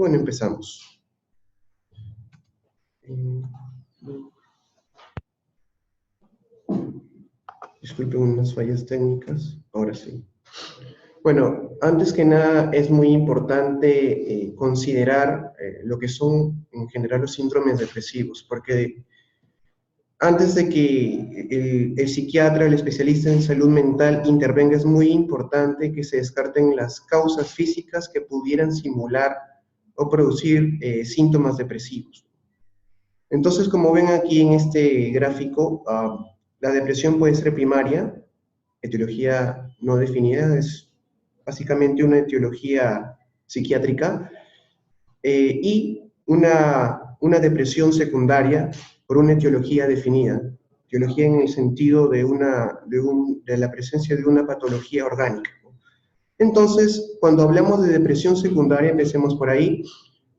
Bueno, empezamos. Disculpen unas fallas técnicas, ahora sí. Bueno, antes que nada es muy importante considerar lo que son en general los síndromes depresivos, porque antes de que el psiquiatra, el especialista en salud mental intervenga, es muy importante que se descarten las causas físicas que pudieran simular o producir síntomas depresivos. Entonces, como ven aquí en este gráfico, la depresión puede ser primaria, etiología no definida, es básicamente una etiología psiquiátrica, y una depresión secundaria por una etiología definida, etiología en el sentido de la presencia de una patología orgánica. Entonces, cuando hablamos de depresión secundaria, empecemos por ahí,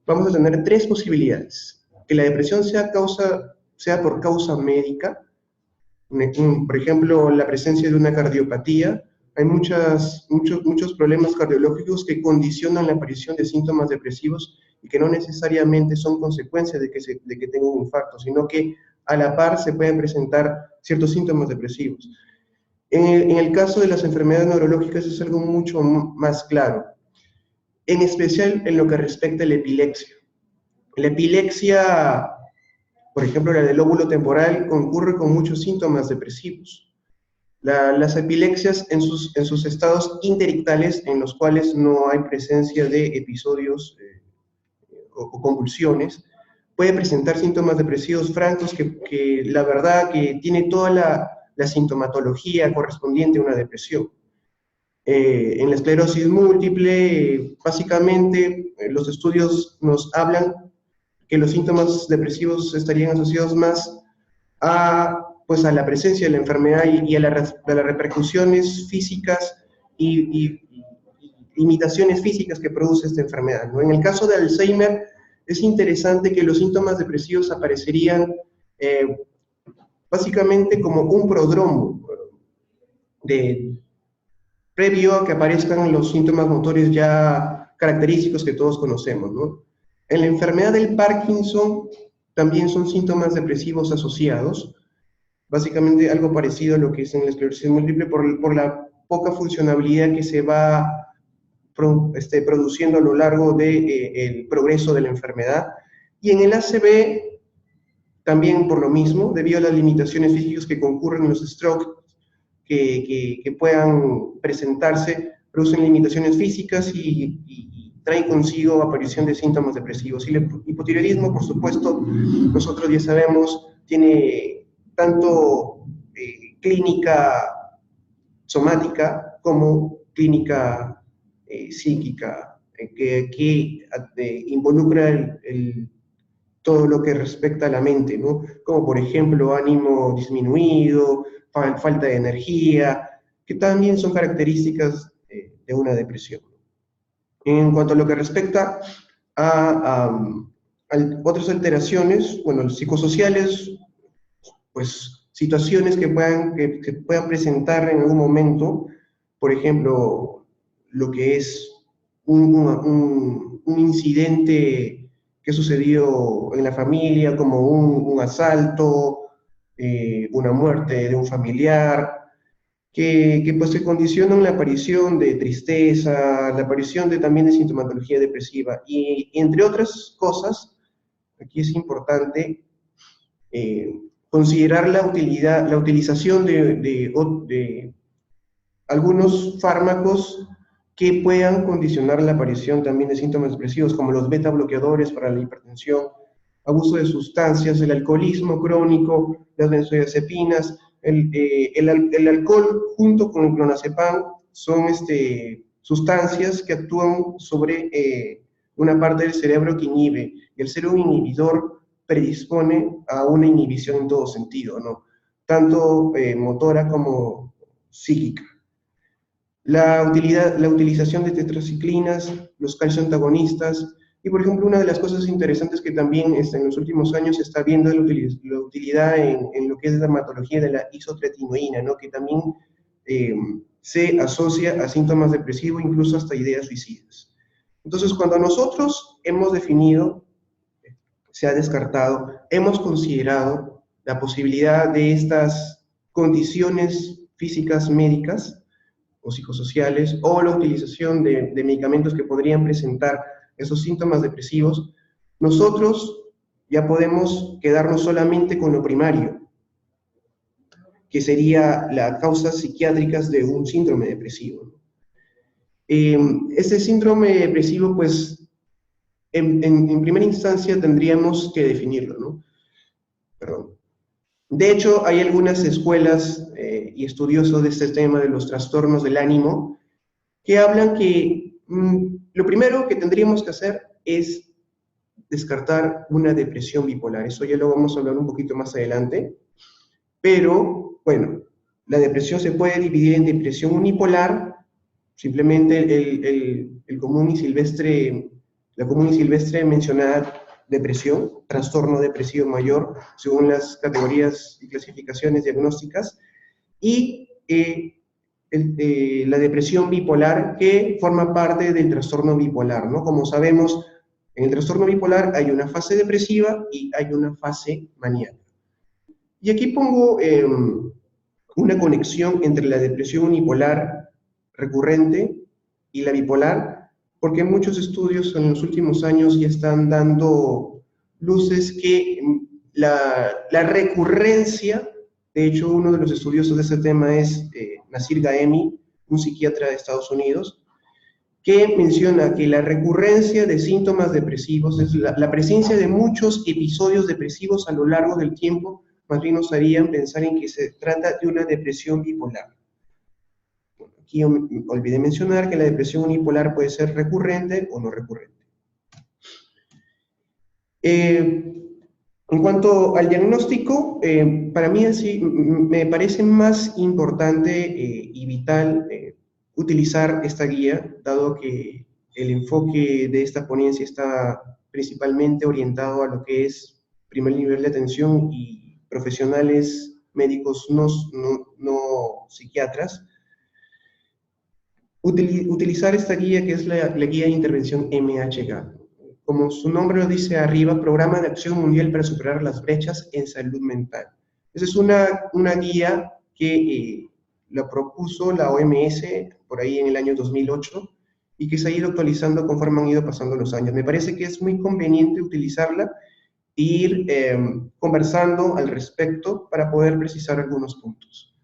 vamos a tener tres posibilidades. Que la depresión sea por causa médica, por ejemplo, la presencia de una cardiopatía. Hay muchos problemas cardiológicos que condicionan la aparición de síntomas depresivos y que no necesariamente son consecuencia de que tenga un infarto, sino que a la par se pueden presentar ciertos síntomas depresivos. En el caso de las enfermedades neurológicas es algo mucho más claro, en especial en lo que respecta a la epilepsia. La epilepsia, por ejemplo, la del lóbulo temporal, concurre con muchos síntomas depresivos. Las epilepsias en sus estados interictales, en los cuales no hay presencia de episodios o convulsiones, puede presentar síntomas depresivos francos que la verdad que tiene toda la sintomatología correspondiente a una depresión. En la esclerosis múltiple, básicamente, los estudios nos hablan que los síntomas depresivos estarían asociados más a la presencia de la enfermedad y a las repercusiones físicas y limitaciones físicas que produce esta enfermedad, ¿no? En el caso de Alzheimer, es interesante que los síntomas depresivos aparecerían básicamente como un prodromo previo a que aparezcan los síntomas motores ya característicos que todos conocemos, ¿no? En la enfermedad del Parkinson también son síntomas depresivos asociados, básicamente algo parecido a lo que es en la esclerosis múltiple por la poca funcionabilidad que se va produciendo a lo largo del progreso de la enfermedad. Y en el ACV también por lo mismo, debido a las limitaciones físicas que concurren en los strokes que puedan presentarse, producen limitaciones físicas y trae consigo aparición de síntomas depresivos. Y el hipotiroidismo, por supuesto, nosotros ya sabemos, tiene tanto clínica somática como clínica psíquica, que involucra todo lo que respecta a la mente, ¿no? Como por ejemplo ánimo disminuido, falta de energía, que también son características de una depresión. En cuanto a lo que respecta a otras alteraciones, bueno, psicosociales, pues situaciones que puedan presentar en algún momento, por ejemplo, lo que es un incidente que sucedió en la familia, como un asalto, una muerte de un familiar, que pues se condicionan la aparición de tristeza, la aparición también de sintomatología depresiva, y entre otras cosas, aquí es importante considerar la utilización de algunos fármacos que puedan condicionar la aparición también de síntomas depresivos, como los beta bloqueadores para la hipertensión, abuso de sustancias, el alcoholismo crónico, las benzodiazepinas, el alcohol junto con el clonazepam son sustancias que actúan sobre una parte del cerebro que inhibe, y el ser un inhibidor predispone a una inhibición en todo sentido, ¿no? Tanto motora como psíquica. La utilización de tetraciclinas, los calcio antagonistas, y por ejemplo una de las cosas interesantes que también en los últimos años se está viendo es la utilidad en lo que es la dermatología de la isotretinoína, ¿no? Que también se asocia a síntomas depresivos, incluso hasta ideas suicidas. Entonces, cuando nosotros hemos definido, se ha descartado, hemos considerado la posibilidad de estas condiciones físicas médicas o psicosociales, o la utilización de medicamentos que podrían presentar esos síntomas depresivos, nosotros ya podemos quedarnos solamente con lo primario, que sería las causas psiquiátricas de un síndrome depresivo. Este síndrome depresivo, pues, en primera instancia tendríamos que definirlo, ¿no? Perdón. De hecho, hay algunas escuelas y estudiosos de este tema de los trastornos del ánimo que hablan que lo primero que tendríamos que hacer es descartar una depresión bipolar. Eso ya lo vamos a hablar un poquito más adelante. Pero, bueno, la depresión se puede dividir en depresión unipolar, simplemente el común y silvestre, la común y silvestre mencionada depresión, trastorno depresivo mayor, según las categorías y clasificaciones diagnósticas, y la depresión bipolar, que forma parte del trastorno bipolar, ¿no? Como sabemos, en el trastorno bipolar hay una fase depresiva y hay una fase maníaca. Y aquí pongo una conexión entre la depresión unipolar recurrente y la bipolar, porque muchos estudios en los últimos años ya están dando luces que la recurrencia, de hecho uno de los estudiosos de ese tema es Nasir Gaemi, un psiquiatra de Estados Unidos, que menciona que la recurrencia de síntomas depresivos es la presencia de muchos episodios depresivos a lo largo del tiempo, más bien nos harían pensar en que se trata de una depresión bipolar. Bueno, aquí olvidé mencionar que la depresión unipolar puede ser recurrente o no recurrente. En cuanto al diagnóstico, para mí así, me parece más importante y vital utilizar esta guía, dado que el enfoque de esta ponencia está principalmente orientado a lo que es primer nivel de atención y profesionales médicos no psiquiatras. Utilizar esta guía, que es la guía de intervención MHGAT. Como su nombre lo dice arriba, Programa de Acción Mundial para Superar las Brechas en Salud Mental. Esa es una guía que la propuso la OMS por ahí en el año 2008 y que se ha ido actualizando conforme han ido pasando los años. Me parece que es muy conveniente utilizarla e ir conversando al respecto para poder precisar algunos puntos.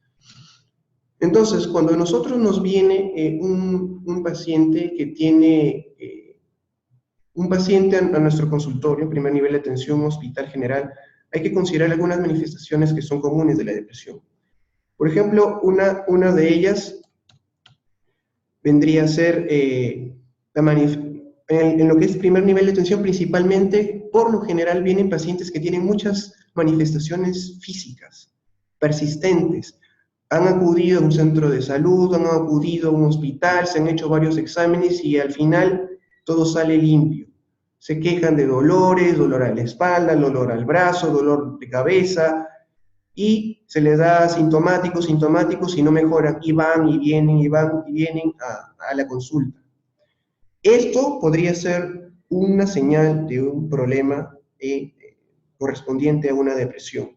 Entonces, cuando a nosotros nos viene un paciente que tiene... un paciente a nuestro consultorio, primer nivel de atención, hospital general, hay que considerar algunas manifestaciones que son comunes de la depresión. Por ejemplo, una de ellas vendría a ser en lo que es primer nivel de atención, principalmente, por lo general vienen pacientes que tienen muchas manifestaciones físicas, persistentes. Han acudido a un centro de salud, han acudido a un hospital, se han hecho varios exámenes y al final todo sale limpio. Se quejan de dolores, dolor a la espalda, dolor al brazo, dolor de cabeza, y se les da sintomáticos y no mejoran, y van y vienen, y van y vienen a la consulta. Esto podría ser una señal de un problema correspondiente a una depresión.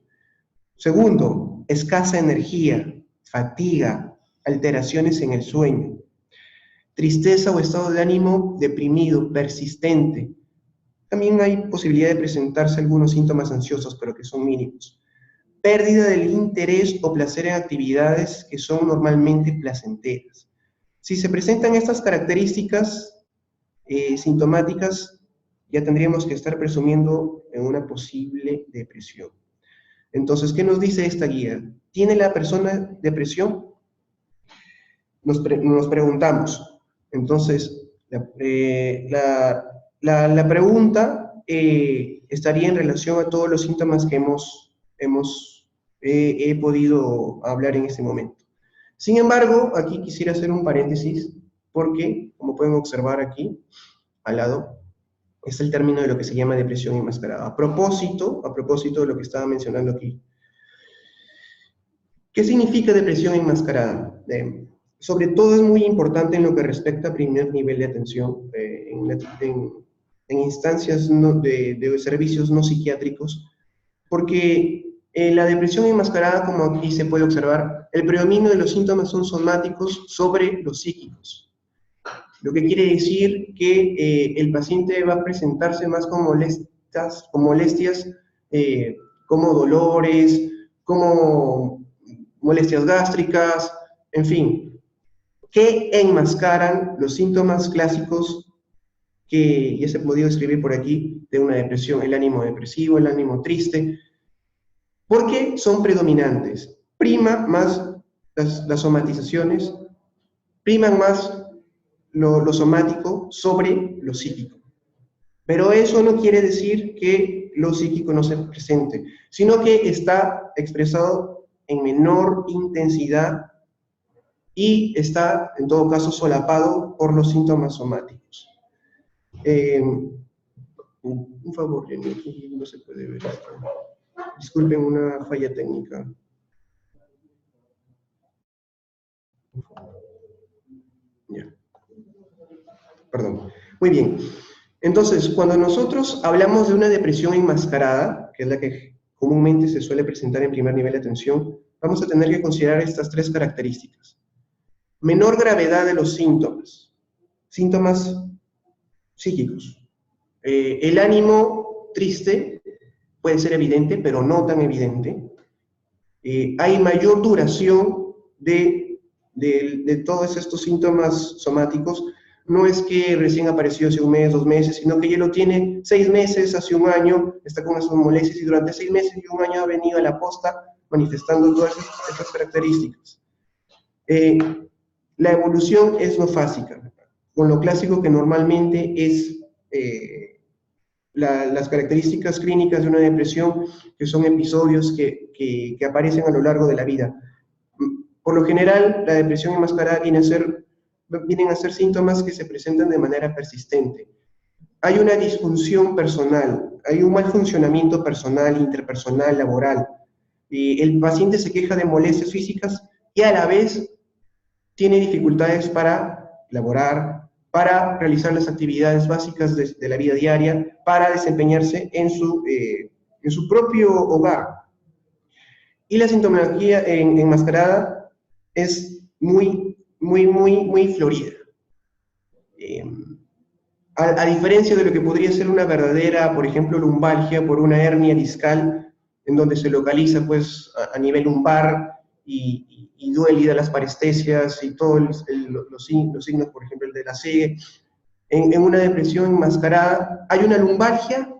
Segundo, escasa energía, fatiga, alteraciones en el sueño, tristeza o estado de ánimo deprimido, persistente. También hay posibilidad de presentarse algunos síntomas ansiosos, pero que son mínimos. Pérdida del interés o placer en actividades que son normalmente placenteras. Si se presentan estas características sintomáticas, ya tendríamos que estar presumiendo en una posible depresión. Entonces, ¿qué nos dice esta guía? ¿Tiene la persona depresión? Nos preguntamos. Entonces, la pregunta estaría en relación a todos los síntomas que he podido hablar en este momento. Sin embargo, aquí quisiera hacer un paréntesis porque, como pueden observar aquí, al lado, es el término de lo que se llama depresión enmascarada. A propósito de lo que estaba mencionando aquí. ¿Qué significa depresión enmascarada? sobre todo es muy importante en lo que respecta a primer nivel de atención, en instancias de servicios no psiquiátricos, porque la depresión enmascarada, como aquí se puede observar, el predominio de los síntomas son somáticos sobre los psíquicos. Lo que quiere decir que el paciente va a presentarse más con molestias como dolores, como molestias gástricas, en fin, que enmascaran los síntomas clásicos que ya se ha podido describir por aquí de una depresión, el ánimo depresivo, el ánimo triste, porque son predominantes. Prima más las somatizaciones, priman más lo somático sobre lo psíquico. Pero eso no quiere decir que lo psíquico no se presente, sino que está expresado en menor intensidad y está, en todo caso, solapado por los síntomas somáticos. Un favor, Jenny, aquí no se puede ver esto. Disculpen una falla técnica. Ya. Perdón. Muy bien. Entonces, cuando nosotros hablamos de una depresión enmascarada, que es la que comúnmente se suele presentar en primer nivel de atención, vamos a tener que considerar estas tres características. Menor gravedad de los síntomas. Síntomas psíquicos. El ánimo triste puede ser evidente, pero no tan evidente. Hay mayor duración de todos estos síntomas somáticos. No es que recién apareció hace un mes, 2 meses, sino que ya lo tiene 6 meses, hace un año, está con esas molestias y durante 6 meses y un año ha venido a la posta manifestando todas estas características. La evolución es no fásica, con lo clásico que normalmente es las características clínicas de una depresión, que son episodios que aparecen a lo largo de la vida. Por lo general, la depresión enmascarada vienen a ser síntomas que se presentan de manera persistente. Hay una disfunción personal, hay un mal funcionamiento personal, interpersonal, laboral. El paciente se queja de molestias físicas y a la vez tiene dificultades para laborar, para realizar las actividades básicas de la vida diaria, para desempeñarse en su propio hogar. Y la sintomatología enmascarada es muy florida. A diferencia de lo que podría ser una verdadera, por ejemplo, lumbalgia por una hernia discal, en donde se localiza pues a nivel lumbar y duele de las parestesias y todos los signos, por ejemplo, el de la CIE. En una depresión enmascarada hay una lumbalgia,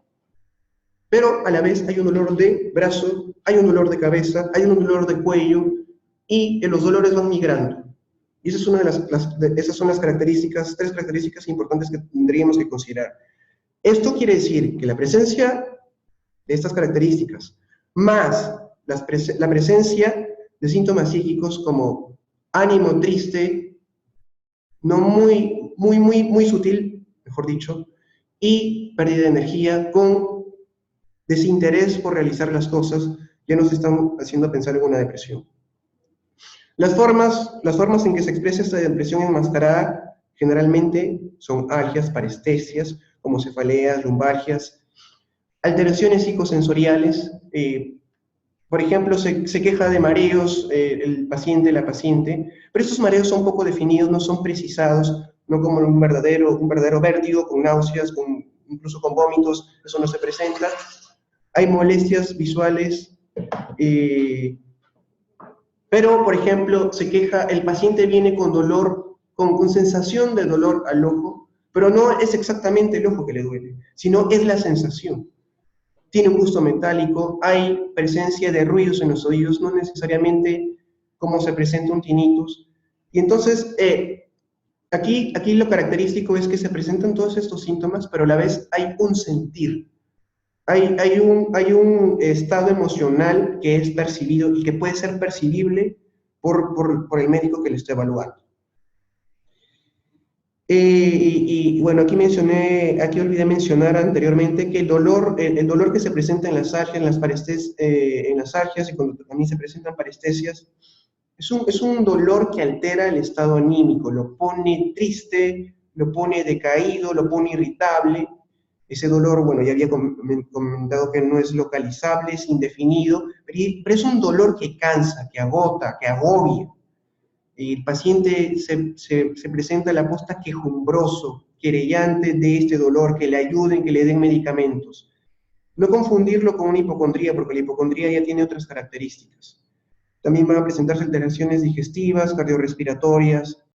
pero a la vez hay un dolor de brazo, hay un dolor de cabeza, hay un dolor de cuello, y los dolores van migrando. Y esa es una esas son las características, 3 características importantes que tendríamos que considerar. Esto quiere decir que la presencia de estas características, más la presencia de síntomas psíquicos como ánimo triste, no muy sutil, mejor dicho, y pérdida de energía con desinterés por realizar las cosas, ya nos están haciendo pensar en una depresión. Las formas en que se expresa esta depresión enmascarada generalmente son algias, parestesias, como cefaleas, lumbalgias, alteraciones psicosensoriales. Por ejemplo, se queja de mareos el paciente, la paciente, pero estos mareos son poco definidos, no son precisados, no como un verdadero vértigo, con náuseas, incluso con vómitos, eso no se presenta. Hay molestias visuales, pero, por ejemplo, se queja, el paciente viene con dolor, con sensación de dolor al ojo, pero no es exactamente el ojo que le duele, sino es la sensación. Tiene un gusto metálico, hay presencia de ruidos en los oídos, no necesariamente como se presenta un tinnitus. Y entonces, aquí lo característico es que se presentan todos estos síntomas, pero a la vez hay un sentir. Hay un estado emocional que es percibido y que puede ser percibible por el médico que le esté evaluando. Bueno, aquí olvidé mencionar anteriormente que el dolor que se presenta en las algias, en las algias y cuando también se presentan parestesias, Es un dolor que altera el estado anímico, lo pone triste, lo pone decaído, lo pone irritable. Ese dolor, bueno, ya había comentado que no es localizable, es indefinido, pero es un dolor que cansa, que agota, que agobia. El paciente se presenta a la posta quejumbroso, querellante de este dolor, que le ayuden, que le den medicamentos. No confundirlo con una hipocondría, porque la hipocondría ya tiene otras características. También van a presentarse alteraciones digestivas, cardiorrespiratorias,